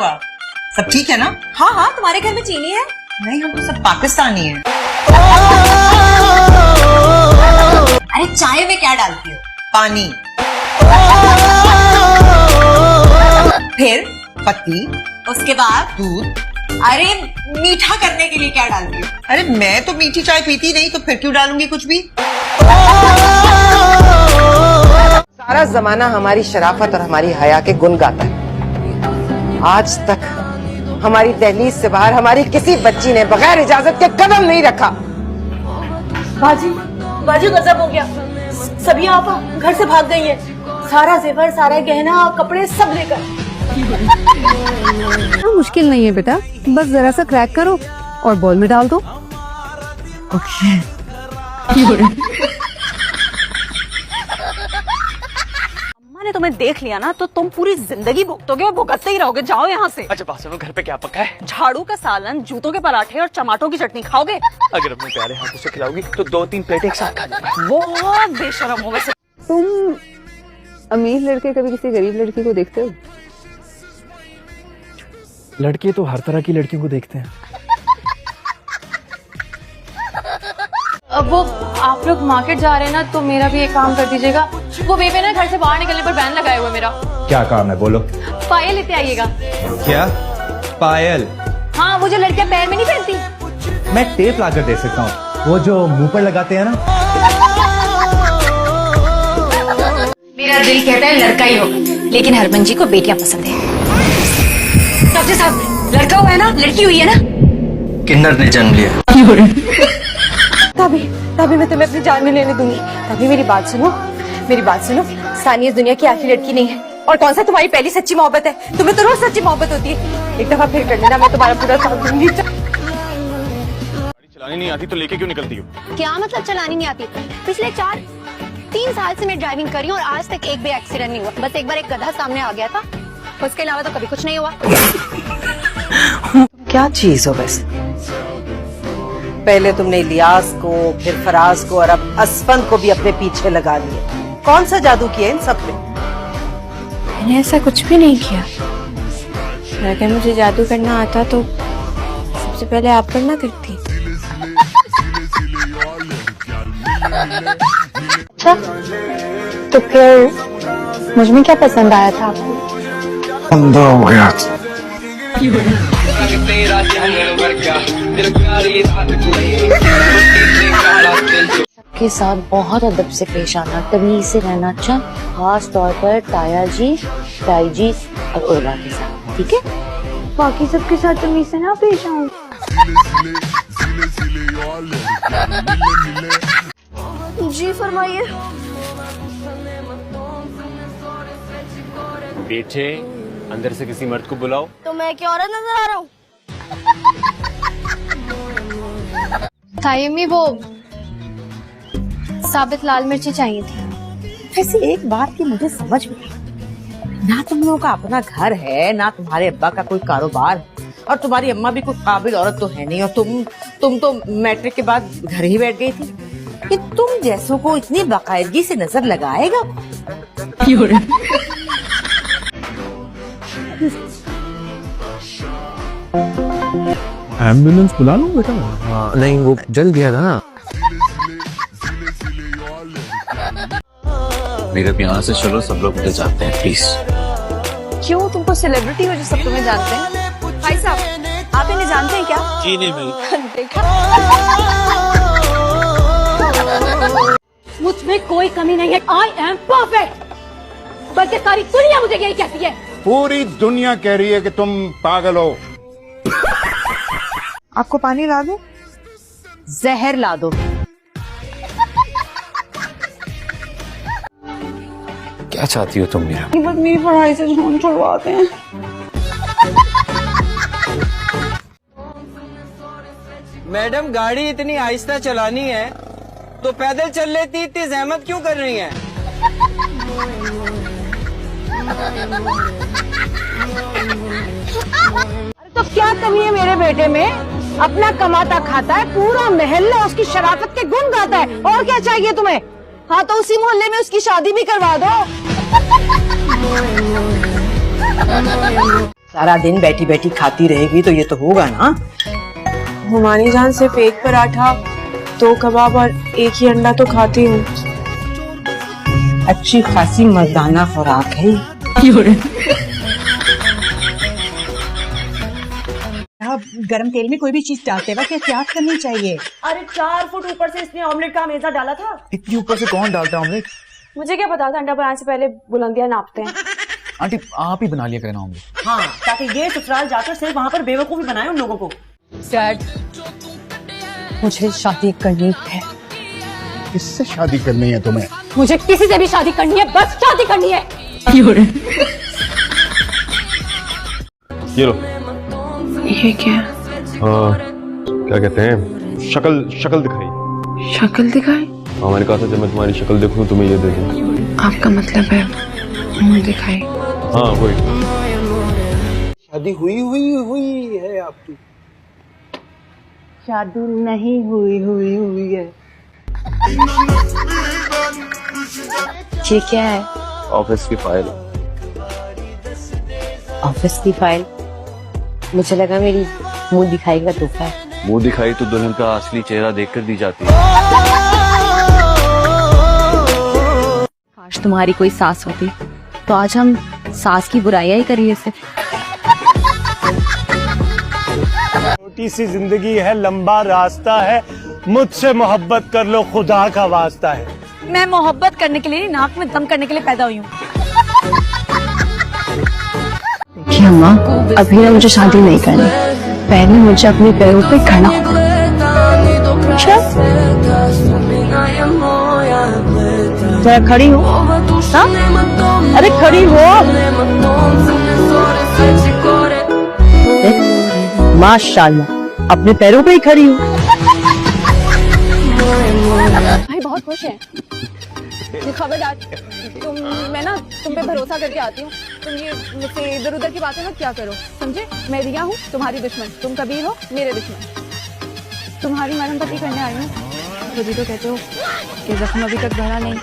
हुआ? सब ठीक है ना? हाँ हाँ, तुम्हारे घर में चीनी है? नहीं, हम तो सब पाकिस्तानी हैं। अरे चाय में क्या डालती हो? पानी, फिर पत्ती, उसके बाद? दूध। अरे मीठा करने के लिए क्या डालती हो? अरे मैं तो मीठी चाय पीती नहीं, तो फिर क्यों डालूंगी कुछ भी? सारा जमाना हमारी शराफत और हमारी हया के गुण गाता है। आज तक हमारी दहलीज से बाहर हमारी किसी बच्ची ने बगैर इजाजत के कदम नहीं रखा। बाजी, बाजी गजब हो गया। सभी आप घर से भाग गई हैं। सारा जेवर, सारा गहना, कपड़े सब लेकर। मुश्किल नहीं है बेटा, बस जरा सा क्रैक करो और बॉल में डाल दो। ओके। अम्मा ने तुम्हें देख लिया ना तो तुम पूरी जिंदगी भुगतोगे और भुगतते ही रहोगे। जाओ यहाँ से। अच्छा बात सुनो, घर पे क्या पका है? झाड़ू का सालन, जूतों के पराठे और टमाटों की चटनी खाओगे? अगर अपने प्यारे हाथों से खिलाओगी तो 2-3 प्लेट एक साथ खा लूंगा। बहुत बेशरम हो वैसे। तुम अमीर लड़के कभी किसी गरीब लड़की को देखते हो? लड़के तो हर तरह की लड़कियों को देखते हैं। अब वो आप लोग मार्केट जा रहे हैं ना, तो मेरा भी एक काम कर दीजिएगा। वो बेबे ना घर से बाहर निकलने पर बैन लगाया हुआ है मेरा। क्या काम है बोलो? पायल लेते आइएगा। क्या पायल? हाँ, वो जो लड़कियां पैर में नहीं पहनती। मैं टेप लाकर दे सकता हूँ, वो जो मुंह पर लगाते हैं ना। मेरा दिल कहता है लड़का ही हो, लेकिन हरमन जी को बेटियां पसंद है। डॉक्टर साहब, लड़का हुआ है ना, लड़की हुई है ना? किन्नर ने जन्म लिया। तभी मैं तुम्हें अपनी जान में लेने दूंगी। तभी मेरी बात सुनो, मेरी बात सुनो। सानिया इस दुनिया की आखिरी लड़की नहीं है। और कौन सा तुम्हारी पहली सच्ची मोहब्बत है? तुम्हें तो रोज सच्ची मोहब्बत होती है। एक दफा फिर कर लेना, मैं तुम्हारा पूरा साथ दूंगी। चलानी नहीं आती तो लेके क्यों निकलती हो? क्या मतलब चलानी नहीं आती? पिछले 3 साल से मैं ड्राइविंग कर रही हूँ और आज तक एक भी एक्सीडेंट नहीं हुआ। बस एक बार एक गधा सामने आ गया था, उसके अलावा तो कभी कुछ नहीं हुआ। क्या चीज हो वैसे? पहले तुमने इलियास को, फिर फराज को और अब असफन को भी अपने पीछे लगा लिया। कौन सा जादू किया इन सब पे? मैंने ऐसा कुछ भी नहीं किया। अगर मुझे जादू करना आता तो सबसे पहले आप करना करती। अच्छा, तो फिर मुझ में क्या पसंद आया था आपको? अंधा हो गया। के साथ बहुत अदब से पेश आना, तमीज से रहना। अच्छा, खास तौर पर ताया जी, ताई जी और उर्वा के साथ, ठीक है? बाकी सबके साथ तमीज से ना पेश आऊं। जी फरमाइए। बेटे, अंदर से किसी मर्द को बुलाओ। तो मैं क्या औरत नजर आ रहा हूँ? तायम्मी, वो साबित लाल मिर्ची चाहिए थी। ऐसी एक बात की मुझे समझ में नहीं। ना तुम लोगों का अपना घर है, ना तुम्हारे अब्बा का कोई कारोबार है, और तुम्हारी अम्मा भी कोई काबिल औरत तो है नहीं, और तुम तो मैट्रिक के बाद घर ही बैठ गई थी। कि तुम जैसों को इतनी बाकायदगी से नजर लगाएगा? एम्बुलेंस बुला लूं बेटा? हाँ, नहीं वो जल गया था ना। मेरे यहाँ से चलो, सब लोग मुझे जानते हैं, प्लीज। क्यों, तुमको सेलिब्रिटी हो जो सब तुम्हें जानते हैं? भाई साहब, आप इन्हें जानते हैं क्या? जी नहीं भाई। देखा, मुझ में कोई कमी नहीं है। I am perfect. बल्कि सारी दुनिया मुझे यही कहती है। पूरी दुनिया कह रही है कि तुम पागल हो। आपको पानी ला दो? जहर ला दो। क्या चाहती हो तुम मेरा? बस मेरी पढ़ाई से झोंझ छुड़वाते हैं। मैडम, गाड़ी इतनी आहिस्ता चलानी है तो पैदल चल लेती, इतनी जहमत क्यों कर रही हैं? अरे तो क्या कमी है मेरे बेटे में? अपना कमाता खाता है, पूरा मोहल्ला उसकी शराफत के गुण गाता है। और क्या चाहिए तुम्हें? हाँ, तो उसी मोहल्ले में उसकी शादी भी करवा दो। सारा दिन बैठी बैठी खाती रहेगी तो ये तो होगा ना। हुमानी जान सिर्फ एक पराठा, 2 कबाब और 1 ही अंडा तो खाती हूँ। अच्छी खासी मर्दाना खुराक है। आप गरम तेल में कोई भी चीज डालते वक्त एहतियात करनी चाहिए। अरे 4 फुट ऊपर से इसने ऑमलेट का मेजा डाला था। इतनी ऊपर से कौन डालता है ऑमलेट? मुझे क्या पता था, अंडा बनाने से पहले बुलंदियां नापते हैं। आंटी आप ही बना लिया करना ऑमलेट। हाँ, ताकि ये ससुराल जाकर सिर्फ वहाँ पर बेवकूफी बनाए उन लोगों को। डैड, मुझे शादी करनी है। किससे शादी करनी है तुम्हें? मुझे किसी से भी शादी करनी है, बस शादी करनी है। ये लो। ये क्या है? क्या कहते हैं, शक्ल दिखाई। शक्ल दिखाई? हाँ, मैंने कहा था जब मैं तुम्हारी शक्ल देखूं तुम्हें ये दे दूं। आपका मतलब है मुंह दिखाई? हाँ वही। शादी हुई है आपकी? शादी नहीं हुई है। ये क्या है? ऑफिस की फाइल। ऑफिस की फाइल? मुझे लगा मेरी मुंह दिखाई का तोहफा है। मुंह दिखाई तो दुल्हन का असली चेहरा देखकर दी जाती है। काश तुम्हारी कोई सास होती तो आज हम सास की बुराइयां ही करिए सिर्फ। छोटी सी जिंदगी है, लंबा रास्ता है, मुझसे मोहब्बत कर लो, खुदा का वास्ता है। मैं मोहब्बत करने के लिए, नाक में दम करने के लिए पैदा हुई हूँ। देखिए अम्मा, अभी ना मुझे शादी नहीं करनी, पहले मुझे अपने पैरों पे खड़ा होना। जरा खड़ी हो। हाँ? अरे खड़ी हो। माशाल्लाह, अपने पैरों पे ही खड़ी हो। भाई बहुत खुश है। खबरदार, मैं ना तुम पे भरोसा करके आती हूँ। तुम ये मुझसे इधर उधर की बातें मत क्या करो, समझे? मैं रिया हूँ, तुम्हारी दुश्मन। तुम कबीर हो, मेरे दुश्मन। तुम्हारी मरहम पट्टी करने आई हूँ। तभी तो कहते हो कि जख्म अभी तक भरा नहीं।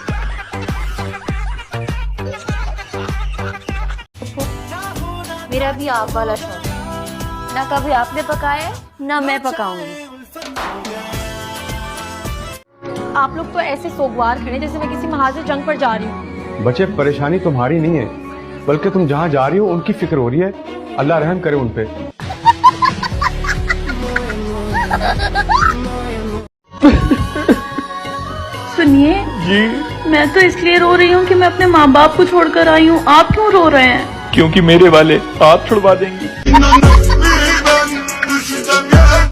मेरा भी आप वाला शौक है, ना कभी आपने पकाया ना मैं पकाऊंगी। आप लोग तो ऐसे सोगवार खड़े जैसे मैं किसी महाज जंग पर जा रही हूँ। बच्चे, परेशानी तुम्हारी नहीं है, बल्कि तुम जहाँ जा रही हो उनकी फिक्र हो रही है। अल्लाह रहम करे उन पे। सुनिए जी, मैं तो इसलिए रो रही हूँ कि मैं अपने माँ बाप को छोड़कर आई हूँ। आप क्यों रो रहे हैं? क्योंकि मेरे वाले हाथ छुड़वा देंगी।